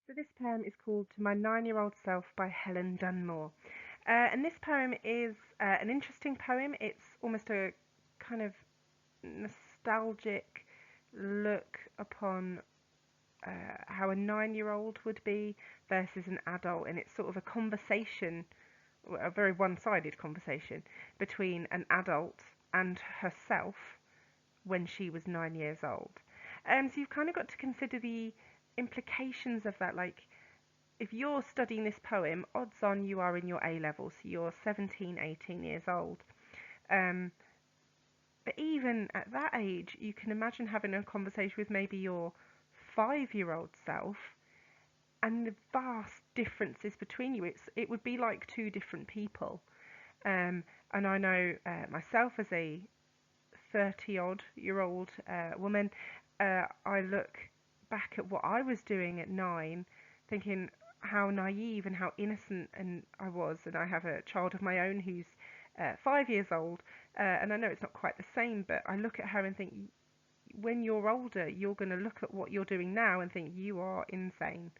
So this poem is called To My 9-Year-Old Self by Helen Dunmore. And this poem is an interesting poem. It's almost a kind of nostalgic look upon how a 9-year-old would be versus an adult. And it's sort of a conversation, a very one-sided conversation between an adult and herself when she was 9 years old. So you've kind of got to consider the implications of that. Like, if you're studying this poem, odds on you are in your A level, so you're 17, 18 years old. Um, but even at that age, you can imagine having a conversation with maybe your 5-year-old self and the vast differences between you. It would be like two different people. And I know myself as a 30-odd-year-old woman, I look back at what I was doing at 9, thinking how naive and how innocent and I was. And I have a child of my own who's 5 years old, and I know it's not quite the same, but I look at her and think, when you're older, you're going to look at what you're doing now and think you are insane.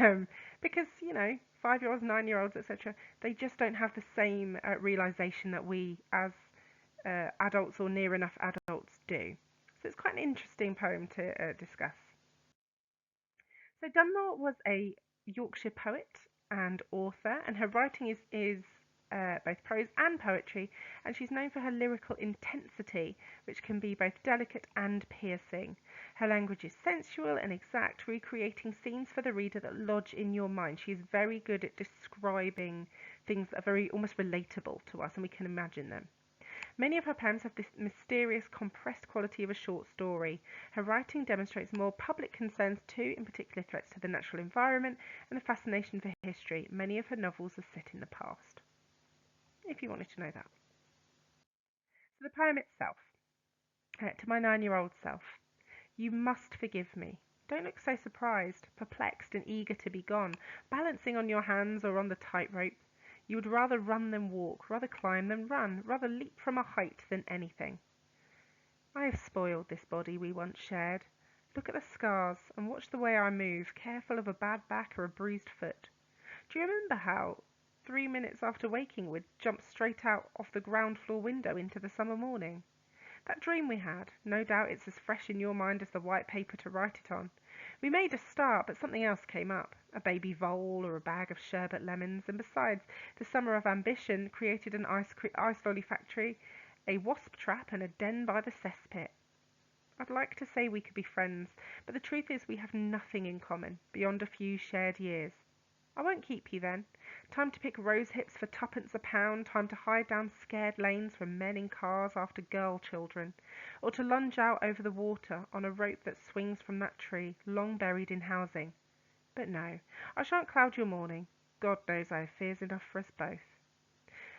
Um, because, 5-year-olds, 9-year-olds, etc., they just don't have the same realization that we as adults or near enough adults do. So it's quite an interesting poem to discuss. So Dunmore was a Yorkshire poet and author, and her writing is both prose and poetry, and she's known for her lyrical intensity, which can be both delicate and piercing. Her language is sensual and exact, recreating scenes for the reader that lodge in your mind. She is very good at describing things that are very almost relatable to us, and we can imagine them. Many of her poems have this mysterious, compressed quality of a short story. Her writing demonstrates more public concerns too, in particular threats to the natural environment and a fascination for history. Many of her novels are set in the past, if you wanted to know that. So the poem itself. To my 9-year-old self. You must forgive me. Don't look so surprised, perplexed and eager to be gone, balancing on your hands or on the tightrope. You would rather run than walk, rather climb than run, rather leap from a height than anything. I have spoiled this body we once shared. Look at the scars, and watch the way I move, careful of a bad back or a bruised foot. Do you remember how, 3 minutes after waking, we'd jump straight out of the ground floor window into the summer morning? That dream we had, no doubt it's as fresh in your mind as the white paper to write it on. We made a start, but something else came up. A baby vole or a bag of sherbet lemons, and besides, the summer of ambition created an ice lolly factory, a wasp trap, and a den by the cesspit. I'd like to say we could be friends, but the truth is we have nothing in common, beyond a few shared years. I won't keep you then. Time to pick rose hips for twopence a pound, time to hide down scared lanes from men in cars after girl children, or to lunge out over the water on a rope that swings from that tree, long buried in housing. But no, I shan't cloud your morning. God knows I have fears enough for us both.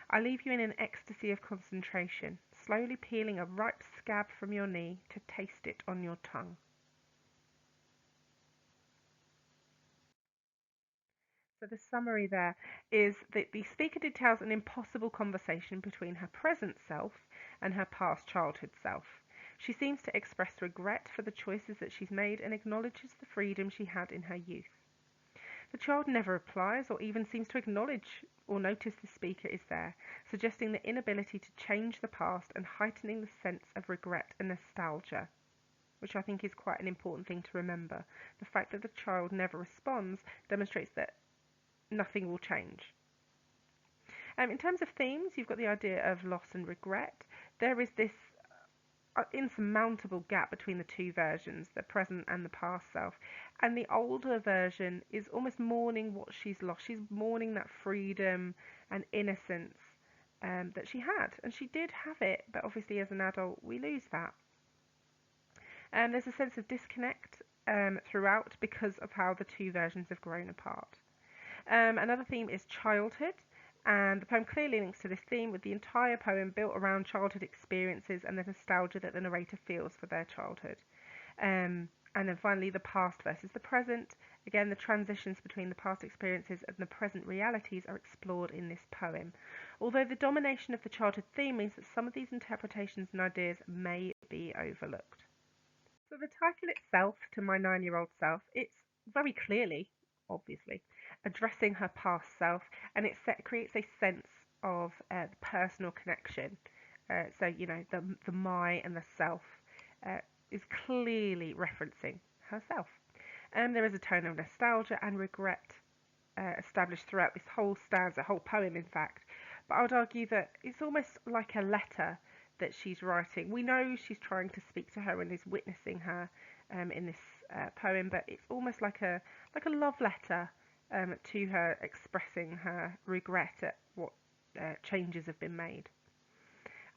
I leave you in an ecstasy of concentration, slowly peeling a ripe scab from your knee to taste it on your tongue. So the summary there is that the speaker details an impossible conversation between her present self and her past childhood self. She seems to express regret for the choices that she's made and acknowledges the freedom she had in her youth. The child never replies or even seems to acknowledge or notice the speaker is there, suggesting the inability to change the past and heightening the sense of regret and nostalgia, which I think is quite an important thing to remember. The fact that the child never responds demonstrates that nothing will change. In terms of themes, you've got the idea of loss and regret. There is this insurmountable gap between the two versions, the present and the past self. And the older version is almost mourning what she's lost. She's mourning that freedom and innocence that she had. And she did have it, but obviously as an adult, we lose that. There's a sense of disconnect throughout because of how the two versions have grown apart. Another theme is childhood, and the poem clearly links to this theme, with the entire poem built around childhood experiences and the nostalgia that the narrator feels for their childhood. And then finally, the past versus the present. Again, the transitions between the past experiences and the present realities are explored in this poem. Although the domination of the childhood theme means that some of these interpretations and ideas may be overlooked. So the title itself, To My 9-Year-Old Self, it's very clearly obviously, addressing her past self, and creates a sense of personal connection. So, the my and the self uh, is clearly referencing herself. There is a tone of nostalgia and regret established throughout this whole stanza, whole poem, in fact. But I would argue that it's almost like a letter that she's writing. We know she's trying to speak to her and is witnessing her in this poem, but it's almost like a love letter to her, expressing her regret at what changes have been made.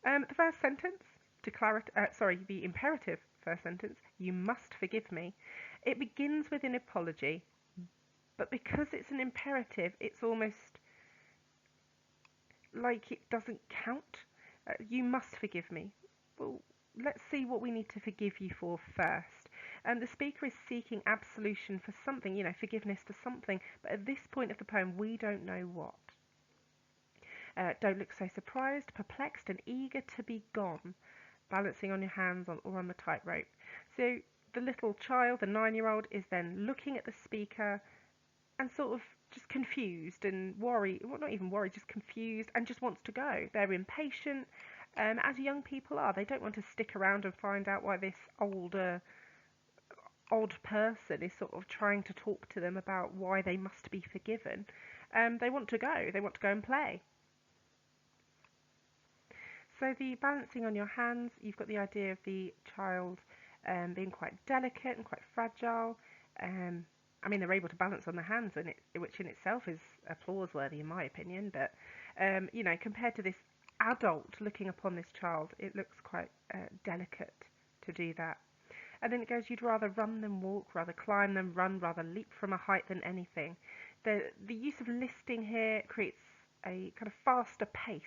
The first sentence, the imperative first sentence, you must forgive me. It begins with an apology, but because it's an imperative, it's almost like it doesn't count. You must forgive me. Well, let's see what we need to forgive you for first. The speaker is seeking absolution for something, forgiveness for something, but at this point of the poem, we don't know what. Don't look so surprised, perplexed, and eager to be gone, balancing on your hands or on the tightrope. So the little child, the 9-year-old, is then looking at the speaker and sort of just confused and worried. Well, not even worried, just confused and just wants to go. They're impatient, as young people are. They don't want to stick around and find out why this older, odd person is sort of trying to talk to them about why they must be forgiven. They want to go. They want to go and play. So the balancing on your hands, you've got the idea of the child being quite delicate and quite fragile. I mean, they're able to balance on the hands, which in itself is applause-worthy, in my opinion. But compared to this adult looking upon this child, it looks quite delicate to do that. And then it goes, you'd rather run than walk, rather climb than run, rather leap from a height than anything. The use of listing here creates a kind of faster pace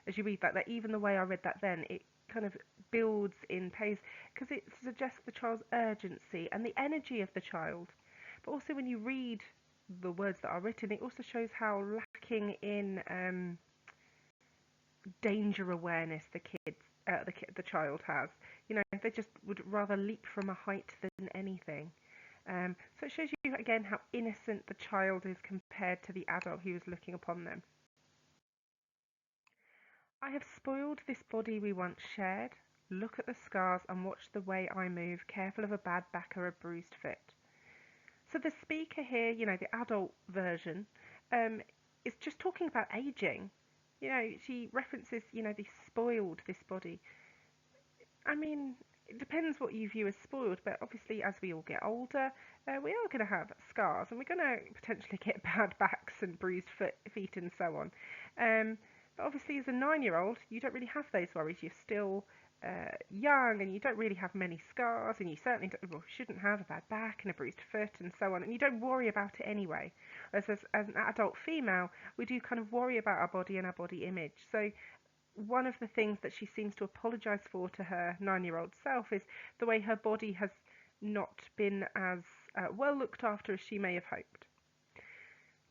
as you read that. Even the way I read that then, it kind of builds in pace because it suggests the child's urgency and the energy of the child. But also when you read the words that are written, it also shows how lacking in danger awareness the child has. They just would rather leap from a height than anything. So it shows you again how innocent the child is compared to the adult who is looking upon them. I have spoiled this body we once shared. Look at the scars and watch the way I move, careful of a bad back or a bruised foot. So the speaker here, the adult version, is just talking about aging. She references, they spoiled this body. I mean, it depends what you view as spoiled, but obviously as we all get older, we are going to have scars and we're going to potentially get bad backs and bruised feet and so on. But obviously as a 9-year-old, you don't really have those worries. You're still young and you don't really have many scars and you certainly shouldn't have a bad back and a bruised foot and so on, and you don't worry about it anyway. As an adult female, we do kind of worry about our body and our body image. So one of the things that she seems to apologise for to her 9-year-old self is the way her body has not been as well looked after as she may have hoped.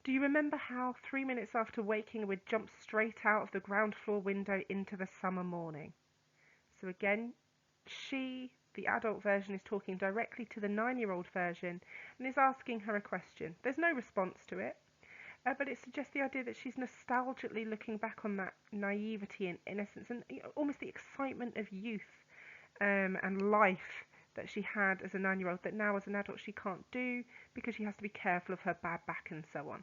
Do you remember how 3 minutes after waking we'd jump straight out of the ground floor window into the summer morning? So again, the adult version, is talking directly to the 9-year-old version and is asking her a question. There's no response to it. But it suggests the idea that she's nostalgically looking back on that naivety and innocence and almost the excitement of youth and life that she had as a 9-year-old that now as an adult she can't do because she has to be careful of her bad back and so on.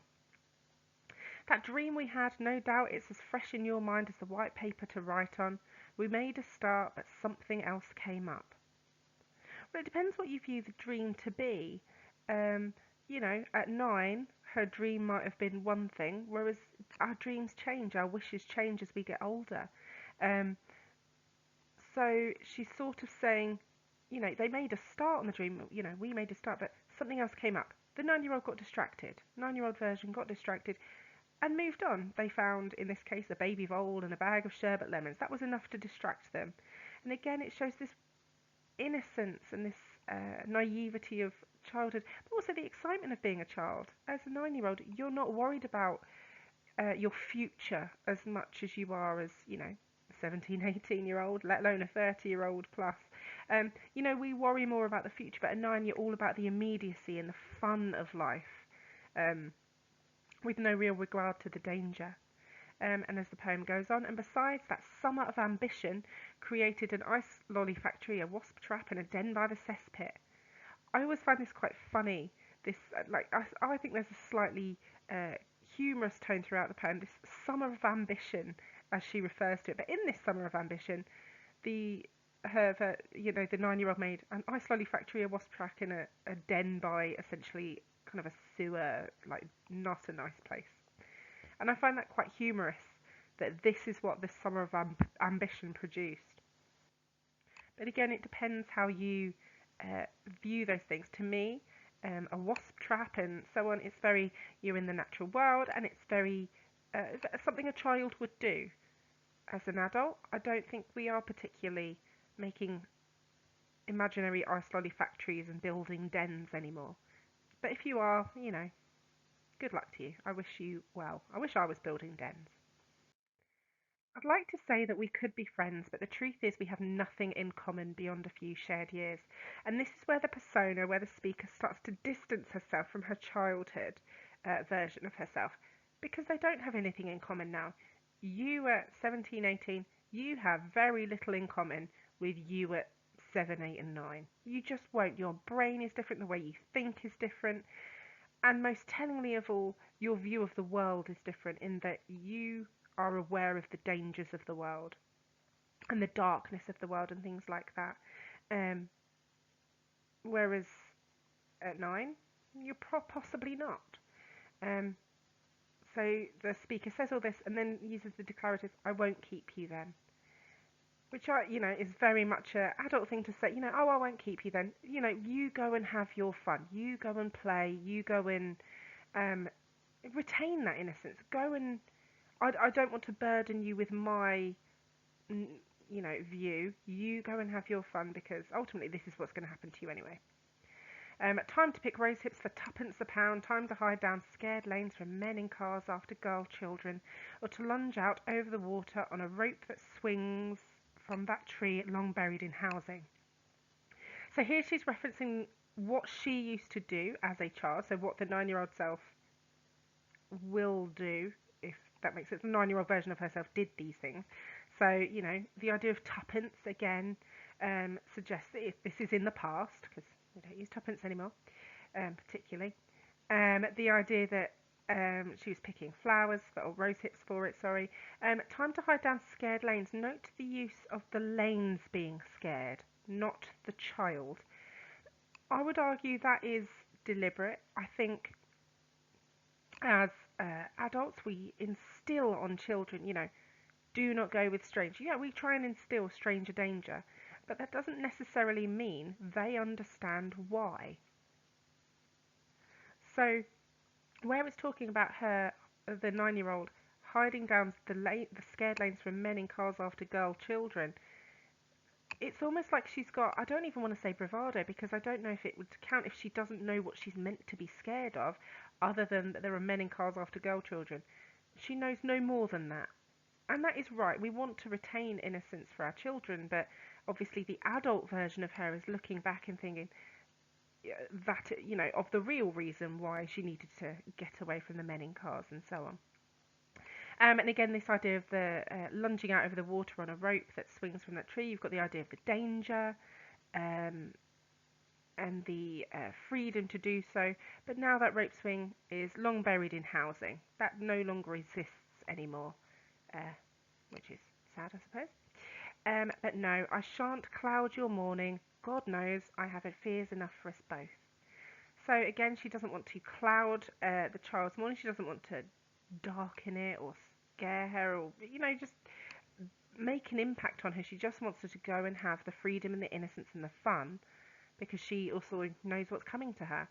That dream we had, no doubt it's as fresh in your mind as the white paper to write on. We made a start, but something else came up. Well, it depends what you view the dream to be. At 9, her dream might have been one thing, whereas our dreams change, our wishes change as we get older. So she's sort of saying, they made a start on the dream, we made a start, but something else came up. The 9-year-old got distracted. 9-year-old version got distracted and moved on. They found, in this case, a baby vole and a bag of sherbet lemons. That was enough to distract them. And again, it shows this innocence and this naivety of childhood, but also the excitement of being a child. As a 9-year-old, you're not worried about your future as much as you are as, a 17, 18-year-old, let alone a 30-year-old plus. We worry more about the future, but at 9, you're all about the immediacy and the fun of life. um, with no real regard to the danger. And as the poem goes on, and besides, that summer of ambition created an ice lolly factory, a wasp trap, and a den by the cesspit. I always find this quite funny. This, I think there's a slightly uh, humorous tone throughout the poem. This summer of ambition, as she refers to it. But in this summer of ambition, the the 9-year-old made an ice lolly factory, a wasp trap, in a den by essentially kind of a sewer, like not a nice place. And I find that quite humorous that this is what this summer of ambition produced. But again, it depends how you uh, view those things. To me, a wasp trap and so on, it's very, you're in the natural world, and it's very something a child would do. As an adult, I don't think we are particularly making imaginary ice lolly factories and building dens anymore. But if you are, good luck to you. I wish you well. I wish I was building dens. I'd like to say that we could be friends, but the truth is we have nothing in common beyond a few shared years. And this is where the persona, where the speaker starts to distance herself from her childhood version of herself, because they don't have anything in common now. You at 17, 18, you have very little in common with you at 7, 8 and 9. You just won't. Your brain is different, the way you think is different, and most tellingly of all, your view of the world is different in that you are aware of the dangers of the world and the darkness of the world and things like that. Um, Whereas at 9, you're possibly not. Um, so the speaker says all this and then uses the declarative, I won't keep you then. Which, is very much an adult thing to say, oh, I won't keep you then. You go and have your fun. You go and play. You go and um, retain that innocence. Go and I don't want to burden you with my, view. You go and have your fun because ultimately this is what's going to happen to you anyway. Time to pick rose hips for tuppence a pound. Time to hide down scared lanes from men in cars after girl children, or to lunge out over the water on a rope that swings from that tree long buried in housing. So here she's referencing what she used to do as a child, so what the 9-year-old self will do, if that makes sense. The 9-year-old version of herself did these things. So, the idea of tuppence, again, suggests that if this is in the past, because we don't use tuppence anymore, particularly. The idea that she was picking flowers, or rose hips for it, sorry. Time to hide down scared lanes. Note the use of the lanes being scared, not the child. I would argue that is deliberate. I think as adults, we instill on children, do not go with strangers. Yeah, we try and instill stranger danger, but that doesn't necessarily mean they understand why. So, where it's talking about her, the 9-year-old, hiding down the scared lanes from men in cars after girl children, it's almost like she's got, I don't even want to say bravado, because I don't know if it would count if she doesn't know what she's meant to be scared of, other than that there are men in cars after girl children. She knows no more than that. And that is right. We want to retain innocence for our children, but obviously the adult version of her is looking back and thinking that, of the real reason why she needed to get away from the men in cars and so on. And again, this idea of the lunging out over the water on a rope that swings from that tree. You've got the idea of the danger um, and the freedom to do so. But now that rope swing is long buried in housing. That no longer exists anymore, which is sad, I suppose. But no, I shan't cloud your morning. God knows I have fears enough for us both. So again, she doesn't want to cloud the child's morning. She doesn't want to darken it or scare her or, just make an impact on her. She just wants her to go and have the freedom and the innocence and the fun because she also knows what's coming to her.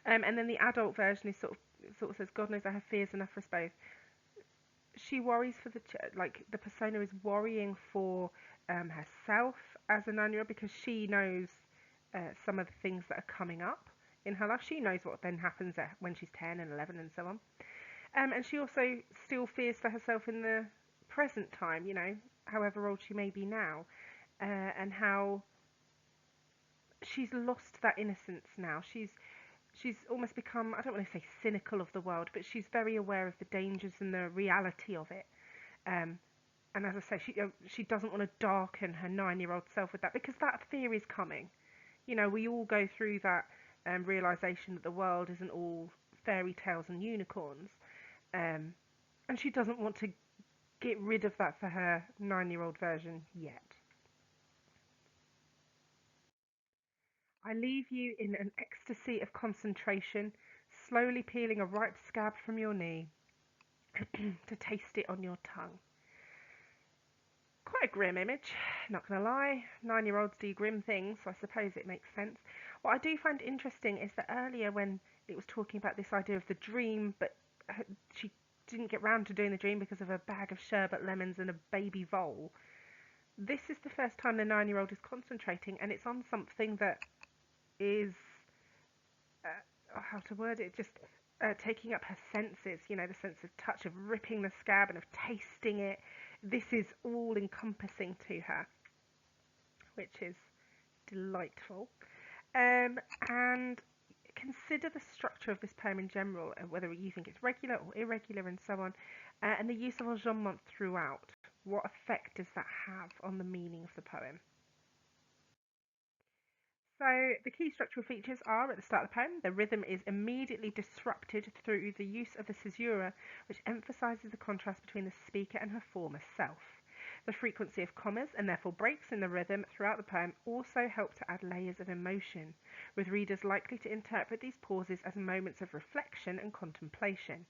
And then the adult version is sort of says, God knows I have fears enough for us both. She worries for the persona is worrying for herself as a 9-year-old because she knows some of the things that are coming up in her life. She knows what then happens when she's 10 and 11 and so on. And she also still fears for herself in the present time, however old she may be now, and how she's lost that innocence now. she's almost become, I don't want to say cynical of the world, but she's very aware of the dangers and the reality of it. Um, and as I say, she doesn't want to darken her 9-year-old self with that, because that fear is coming. You know, we all go through that realization that the world isn't all fairy tales and unicorns. Um, and she doesn't want to get rid of that for her 9-year-old version yet. I leave you in an ecstasy of concentration, slowly peeling a ripe scab from your knee to taste it on your tongue. Quite a grim image, not going to lie. 9-year-olds do grim things, so I suppose it makes sense. What I do find interesting is that earlier, when it was talking about this idea of the dream, but she didn't get round to doing the dream because of a bag of sherbet lemons and a baby vole. This is the first time the 9-year-old is concentrating, and it's on something that is, how to word it, just taking up her senses, you know, the sense of touch, of ripping the scab and of tasting it. This is all encompassing to her, which is delightful. And consider the structure of this poem in general, whether you think it's regular or irregular and so on, and the use of enjambment throughout. What effect does that have on the meaning of the poem? So the key structural features are at the start of the poem. The rhythm is immediately disrupted through the use of the caesura, which emphasises the contrast between the speaker and her former self. The frequency of commas, and therefore breaks in the rhythm throughout the poem, also help to add layers of emotion, with readers likely to interpret these pauses as moments of reflection and contemplation.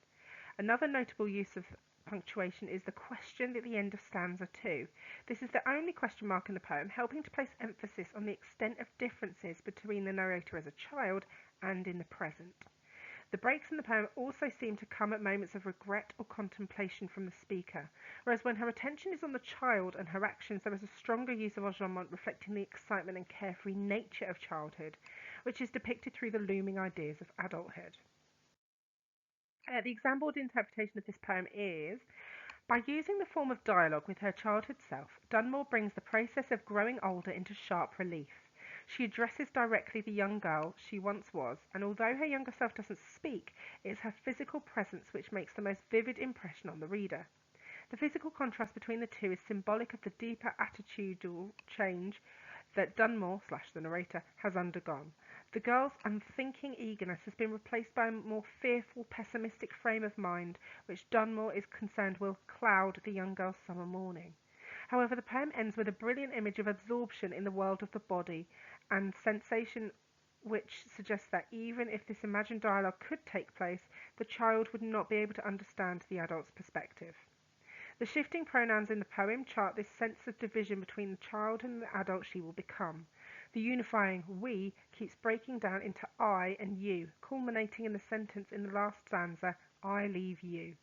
Another notable use of punctuation is the question at the end of stanza 2. This is the only question mark in the poem, helping to place emphasis on the extent of differences between the narrator as a child and in the present. The breaks in the poem also seem to come at moments of regret or contemplation from the speaker, whereas when her attention is on the child and her actions, there is a stronger use of enjambment reflecting the excitement and carefree nature of childhood, which is depicted through the looming ideas of adulthood. The exampled interpretation of this poem is: by using the form of dialogue with her childhood self, Dunmore brings the process of growing older into sharp relief. She addresses directly the young girl she once was, and although her younger self doesn't speak, it is her physical presence which makes the most vivid impression on the reader. The physical contrast between the two is symbolic of the deeper attitudinal change that Dunmore slash the narrator has undergone. The girl's unthinking eagerness has been replaced by a more fearful, pessimistic frame of mind, which Dunmore is concerned will cloud the young girl's summer morning. However, the poem ends with a brilliant image of absorption in the world of the body and sensation, which suggests that even if this imagined dialogue could take place, the child would not be able to understand the adult's perspective. The shifting pronouns in the poem chart this sense of division between the child and the adult she will become. The unifying "we" keeps breaking down into "I" and "you", culminating in the sentence in the last stanza, "I leave you".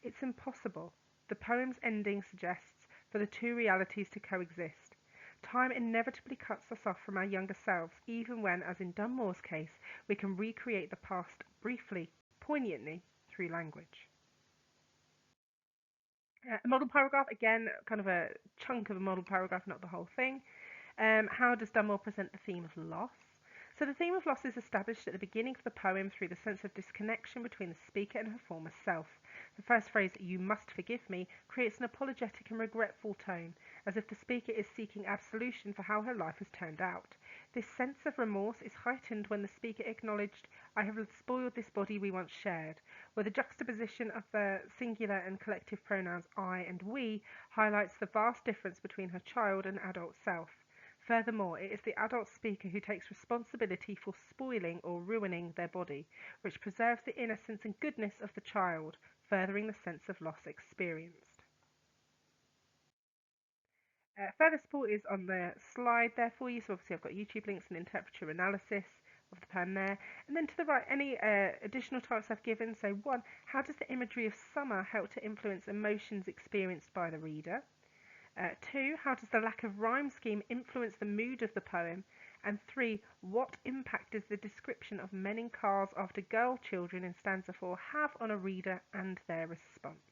It's impossible, the poem's ending suggests, for the two realities to coexist. Time inevitably cuts us off from our younger selves, even when, as in Dunmore's case, we can recreate the past briefly, poignantly, through language. A model paragraph, again, kind of a chunk of a model paragraph, not the whole thing. How does Dunmore present the theme of loss? So the theme of loss is established at the beginning of the poem through the sense of disconnection between the speaker and her former self. The first phrase, "you must forgive me", creates an apologetic and regretful tone, as if the speaker is seeking absolution for how her life has turned out. This sense of remorse is heightened when the speaker acknowledged, "I have spoiled this body we once shared", where the juxtaposition of the singular and collective pronouns "I" and "we" highlights the vast difference between her child and adult self. Furthermore, it is the adult speaker who takes responsibility for spoiling or ruining their body, which preserves the innocence and goodness of the child, furthering the sense of loss experienced. Further support is on the slide there for you. So obviously I've got YouTube links and interpreter analysis of the poem there. And then to the right, any additional types I've given. So 1, how does the imagery of summer help to influence emotions experienced by the reader? 2, how does the lack of rhyme scheme influence the mood of the poem? And 3, what impact does the description of men in cars after girl children in stanza 4 have on a reader and their response?